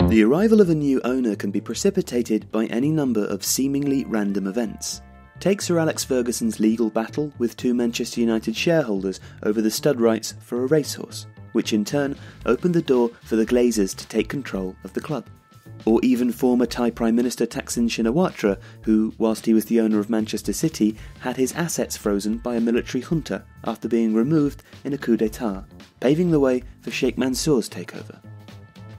The arrival of a new owner can be precipitated by any number of seemingly random events. Take Sir Alex Ferguson's legal battle with two Manchester United shareholders over the stud rights for a racehorse, which in turn opened the door for the Glazers to take control of the club. Or even former Thai Prime Minister Thaksin Shinawatra, who, whilst he was the owner of Manchester City, had his assets frozen by a military junta after being removed in a coup d'etat, paving the way for Sheikh Mansour's takeover.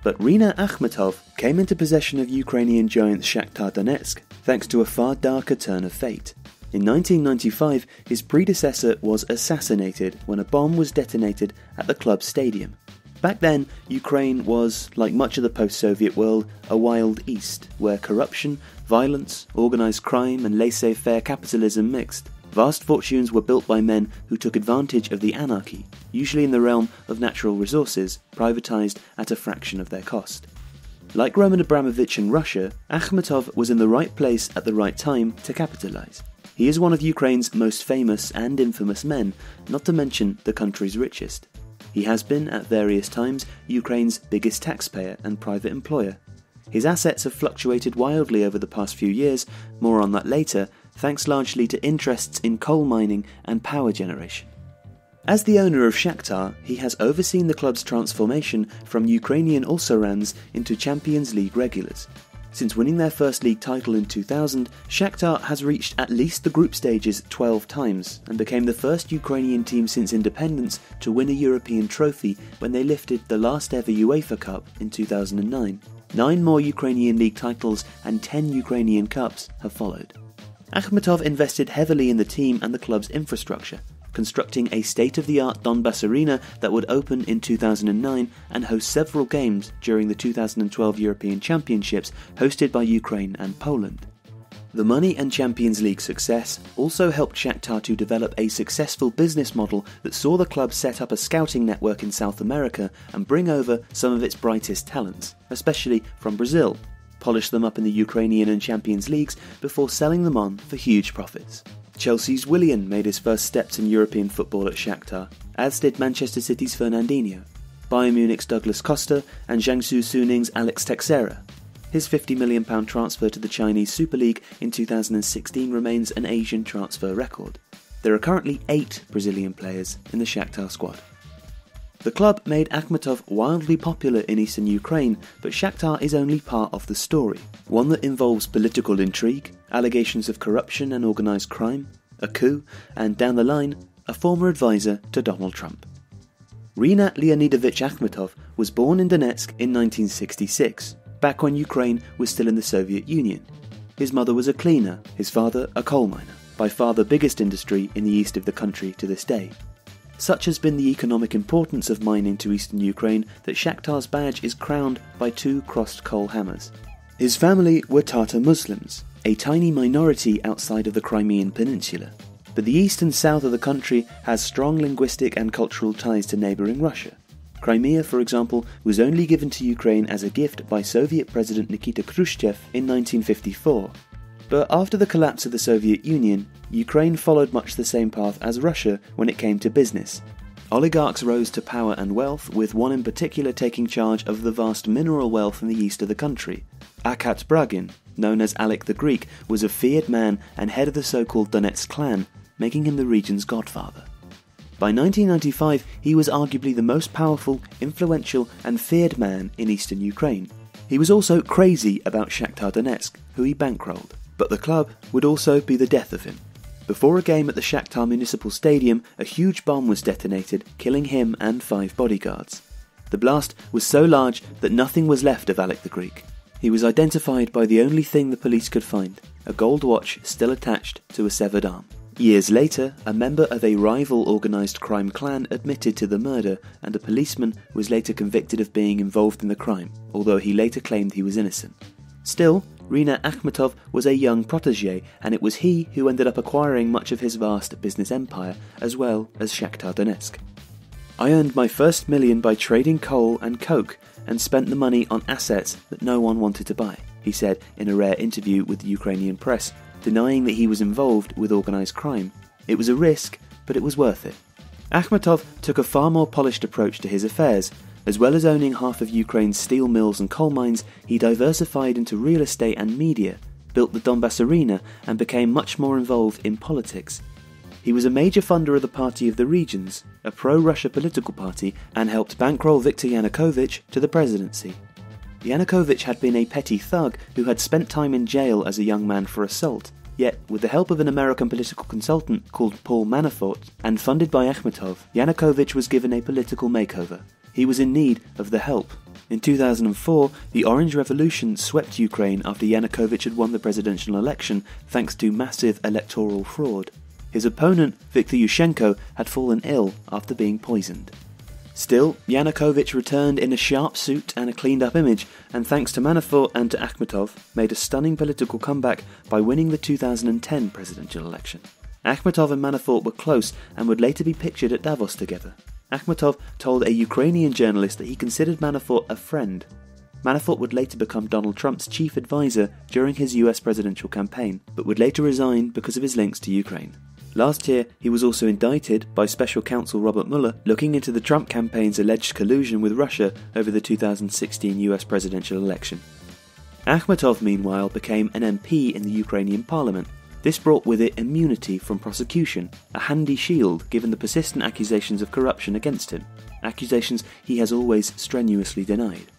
But Rinat Akhmetov came into possession of Ukrainian giant Shakhtar Donetsk thanks to a far darker turn of fate. In 1995, his predecessor was assassinated when a bomb was detonated at the club's stadium. Back then, Ukraine was, like much of the post-Soviet world, a wild east, where corruption, violence, organised crime and laissez-faire capitalism mixed. Vast fortunes were built by men who took advantage of the anarchy, usually in the realm of natural resources, privatised at a fraction of their cost. Like Roman Abramovich in Russia, Akhmetov was in the right place at the right time to capitalise. He is one of Ukraine's most famous and infamous men, not to mention the country's richest. He has been, at various times, Ukraine's biggest taxpayer and private employer. His assets have fluctuated wildly over the past few years, more on that later, thanks largely to interests in coal mining and power generation. As the owner of Shakhtar, he has overseen the club's transformation from Ukrainian also-rans into Champions League regulars. Since winning their first league title in 2000, Shakhtar has reached at least the group stages 12 times and became the first Ukrainian team since independence to win a European trophy when they lifted the last ever UEFA Cup in 2009. 9 more Ukrainian league titles and 10 Ukrainian Cups have followed. Akhmetov invested heavily in the team and the club's infrastructure, constructing a state-of-the-art Donbass arena that would open in 2009 and host several games during the 2012 European Championships hosted by Ukraine and Poland. The money and Champions League success also helped Shakhtar to develop a successful business model that saw the club set up a scouting network in South America and bring over some of its brightest talents, especially from Brazil, polish them up in the Ukrainian and Champions Leagues before selling them on for huge profits. Chelsea's Willian made his first steps in European football at Shakhtar, as did Manchester City's Fernandinho, Bayern Munich's Douglas Costa and Jiangsu Suning's Alex Teixeira. His £50 million transfer to the Chinese Super League in 2016 remains an Asian transfer record. There are currently 8 Brazilian players in the Shakhtar squad. The club made Akhmetov wildly popular in eastern Ukraine, but Shakhtar is only part of the story, one that involves political intrigue, allegations of corruption and organised crime, a coup, and down the line, a former advisor to Donald Trump. Rinat Leonidovich Akhmetov was born in Donetsk in 1966, back when Ukraine was still in the Soviet Union. His mother was a cleaner, his father a coal miner, by far the biggest industry in the east of the country to this day. Such has been the economic importance of mining to eastern Ukraine that Shakhtar's badge is crowned by 2 crossed coal hammers. His family were Tatar Muslims, a tiny minority outside of the Crimean Peninsula. But the east and south of the country has strong linguistic and cultural ties to neighbouring Russia. Crimea, for example, was only given to Ukraine as a gift by Soviet President Nikita Khrushchev in 1954. But after the collapse of the Soviet Union, Ukraine followed much the same path as Russia when it came to business. Oligarchs rose to power and wealth, with one in particular taking charge of the vast mineral wealth in the east of the country. Akat Bragin, known as Alec the Greek, was a feared man and head of the so-called Donetsk clan, making him the region's godfather. By 1995, he was arguably the most powerful, influential and feared man in eastern Ukraine. He was also crazy about Shakhtar Donetsk, who he bankrolled. But the club would also be the death of him. Before a game at the Shakhtar Municipal Stadium, a huge bomb was detonated, killing him and 5 bodyguards. The blast was so large that nothing was left of Alec the Greek. He was identified by the only thing the police could find, a gold watch still attached to a severed arm. Years later, a member of a rival organised crime clan admitted to the murder, and a policeman was later convicted of being involved in the crime, although he later claimed he was innocent. Still, Rinat Akhmetov was a young protégé, and it was he who ended up acquiring much of his vast business empire, as well as Shakhtar Donetsk. "I earned my first million by trading coal and coke, and spent the money on assets that no one wanted to buy," he said in a rare interview with the Ukrainian press, denying that he was involved with organised crime. It was a risk, but it was worth it. Akhmetov took a far more polished approach to his affairs, As well as owning half of Ukraine's steel mills and coal mines, he diversified into real estate and media, built the Donbass Arena, and became much more involved in politics. He was a major funder of the Party of the Regions, a pro-Russia political party, and helped bankroll Viktor Yanukovych to the presidency. Yanukovych had been a petty thug who had spent time in jail as a young man for assault. Yet, with the help of an American political consultant called Paul Manafort, and funded by Akhmetov, Yanukovych was given a political makeover. He was in need of the help. In 2004, the Orange Revolution swept Ukraine after Yanukovych had won the presidential election thanks to massive electoral fraud. His opponent, Viktor Yushchenko, had fallen ill after being poisoned. Still, Yanukovych returned in a sharp suit and a cleaned-up image, and thanks to Manafort and to Akhmetov, made a stunning political comeback by winning the 2010 presidential election. Akhmetov and Manafort were close and would later be pictured at Davos together. Akhmetov told a Ukrainian journalist that he considered Manafort a friend. Manafort would later become Donald Trump's chief advisor during his US presidential campaign, but would later resign because of his links to Ukraine. Last year, he was also indicted by special counsel Robert Mueller, looking into the Trump campaign's alleged collusion with Russia over the 2016 US presidential election. Akhmetov, meanwhile, became an MP in the Ukrainian parliament. This brought with it immunity from prosecution, a handy shield given the persistent accusations of corruption against him, accusations he has always strenuously denied.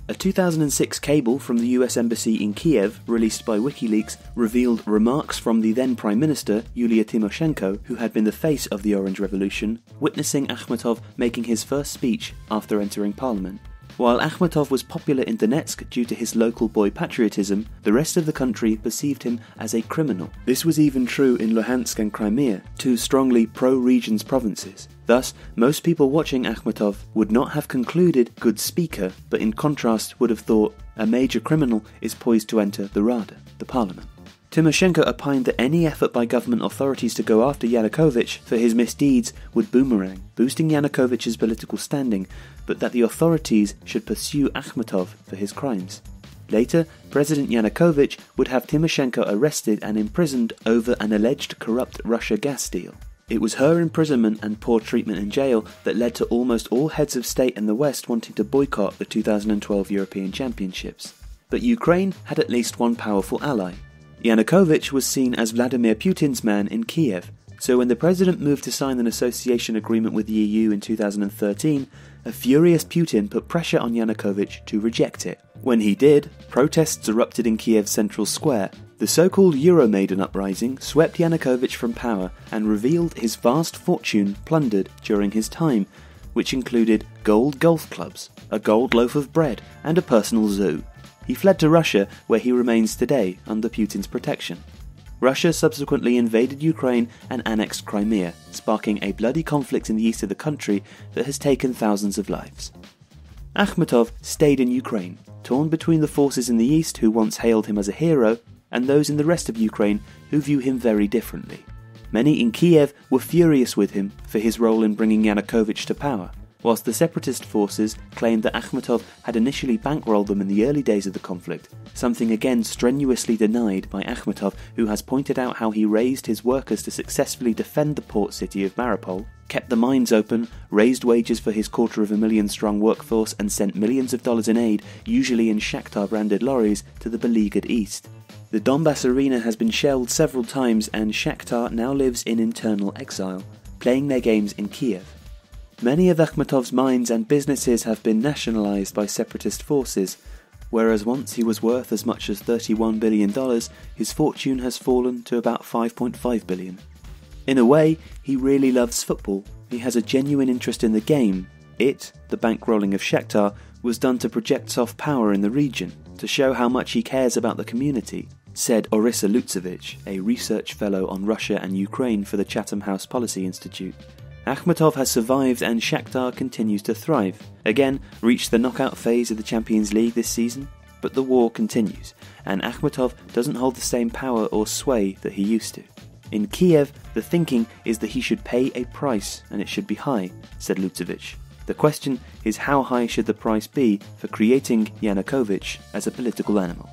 A 2006 cable from the US Embassy in Kiev, released by WikiLeaks, revealed remarks from the then Prime Minister, Yulia Tymoshenko, who had been the face of the Orange Revolution, witnessing Akhmetov making his first speech after entering Parliament. While Akhmetov was popular in Donetsk due to his local boy patriotism, the rest of the country perceived him as a criminal. This was even true in Luhansk and Crimea, two strongly pro-regions provinces. Thus, most people watching Akhmetov would not have concluded good speaker, but in contrast would have thought a major criminal is poised to enter the Rada, the parliament. Tymoshenko opined that any effort by government authorities to go after Yanukovych for his misdeeds would boomerang, boosting Yanukovych's political standing, but that the authorities should pursue Akhmetov for his crimes. Later, President Yanukovych would have Tymoshenko arrested and imprisoned over an alleged corrupt Russia gas deal. It was her imprisonment and poor treatment in jail that led to almost all heads of state in the West wanting to boycott the 2012 European Championships. But Ukraine had at least one powerful ally. Yanukovych was seen as Vladimir Putin's man in Kiev, so when the president moved to sign an association agreement with the EU in 2013, a furious Putin put pressure on Yanukovych to reject it. When he did, protests erupted in Kiev's central square. The so-called Euromaidan uprising swept Yanukovych from power and revealed his vast fortune plundered during his time, which included gold golf clubs, a gold loaf of bread, and a personal zoo. He fled to Russia, where he remains today under Putin's protection. Russia subsequently invaded Ukraine and annexed Crimea, sparking a bloody conflict in the east of the country that has taken thousands of lives. Akhmetov stayed in Ukraine, torn between the forces in the east who once hailed him as a hero, and those in the rest of Ukraine who view him very differently. Many in Kiev were furious with him for his role in bringing Yanukovych to power, whilst the separatist forces claimed that Akhmetov had initially bankrolled them in the early days of the conflict, something again strenuously denied by Akhmetov, who has pointed out how he raised his workers to successfully defend the port city of Mariupol, kept the mines open, raised wages for his 250,000-strong workforce, and sent millions of dollars in aid, usually in Shakhtar-branded lorries, to the beleaguered east. The Donbass Arena has been shelled several times, and Shakhtar now lives in internal exile, playing their games in Kiev. Many of Akhmetov's mines and businesses have been nationalised by separatist forces. Whereas once he was worth as much as $31 billion, his fortune has fallen to about $5.5 billion. In a way, he really loves football. He has a genuine interest in the game. It, the bankrolling of Shakhtar, was done to project soft power in the region, to show how much he cares about the community, said Orissa Lutsevich, a research fellow on Russia and Ukraine for the Chatham House Policy Institute. Akhmetov has survived and Shakhtar continues to thrive. Again, reached the knockout phase of the Champions League this season, but the war continues, and Akhmetov doesn't hold the same power or sway that he used to. In Kiev, the thinking is that he should pay a price, and it should be high, said Lutsevich. The question is how high should the price be for creating Yanukovych as a political animal?